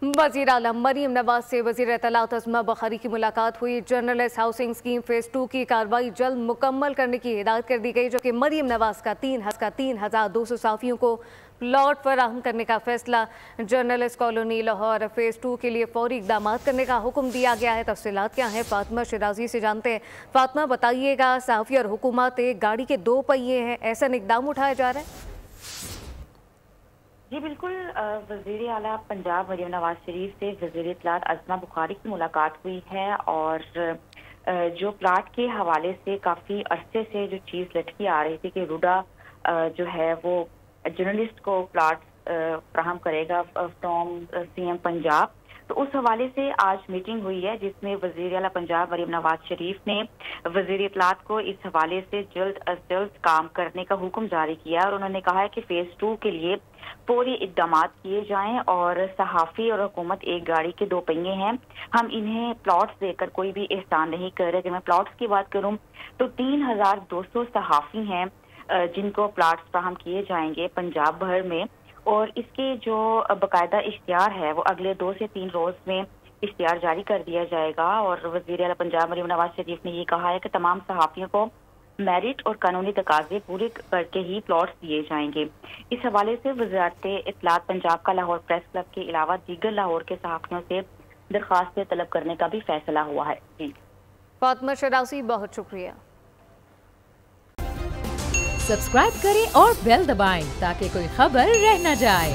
वज़ीर आला मरीम नवाज से वज़ीर इत्तलात अज़मा बुखारी की मुलाकात हुई। जर्नलिस्ट हाउसिंग स्कीम फेज़ 2 की कार्रवाई जल्द मुकम्मल करने की हिदायत कर दी गई, जो कि मरीम नवाज का 3,200 सहाफ़ियों को प्लॉट फराहम करने का फैसला। जर्नलिस्ट कॉलोनी लाहौर फेज़ 2 के लिए फौरी इक़दाम करने का हुक्म दिया गया है। तफसीलात क्या हैं, फातिमा शिराजी से जानते हैं। फातिमा, बताइएगा, सहाफ़ी और हुकूमत एक गाड़ी के दो पहिए हैं, ऐसा इक़दाम उठाया जा रहा है? जी बिल्कुल, वज़ीर आला पंजाब मरीम नवाज शरीफ से वज़ीर इत्तलात अज़मा बुखारी की मुलाकात हुई है और जो प्लाट के हवाले से काफ़ी अरसे से जो चीज़ लटकी आ रही थी कि रुडा जो है वो जर्नलिस्ट को प्लाट फराहम करेगा फ्रॉम सीएम पंजाब, तो उस हवाले से आज मीटिंग हुई है जिसमें वज़ीर आला पंजाब मरीम नवाज शरीफ ने वज़ीर इत्तलात को इस हवाले से जल्द अज जल्द काम करने का हुक्म जारी किया और उन्होंने कहा है कि फेज़ 2 के लिए फौरी इक़दाम किए जाएं और सहाफ़ी और हुकूमत एक गाड़ी के दो पहिए हैं। हम इन्हें प्लॉट्स देकर कोई भी एहसान नहीं कर रहे। कि मैं प्लॉट्स की बात करूं तो 3,200 सहाफ़ी हैं जिनको प्लॉट्स फराहम किए जाएंगे पंजाब भर में, और इसके जो बाकायदा इश्तिहार है वो अगले 2 से 3 रोज़ में इश्तिहार जारी कर दिया जाएगा। और वज़ीर आला पंजाब मरीम नवाज शरीफ ने ये कहा है कि तमाम सहाफ़ियों को मेरिट और कानूनी तकाजे पूरे करके ही प्लॉट्स दिए जाएंगे। इस हवाले से वज़ारत इत्तलात पंजाब का लाहौर प्रेस क्लब के अलावा दीगर लाहौर के सहाफ़ियों से दरख्वास्तें तलब करने का भी फैसला हुआ है। जी फातिमा शिराजी, बहुत शुक्रिया। सब्सक्राइब करें और बेल दबाएं ताकि कोई खबर रह न जाए।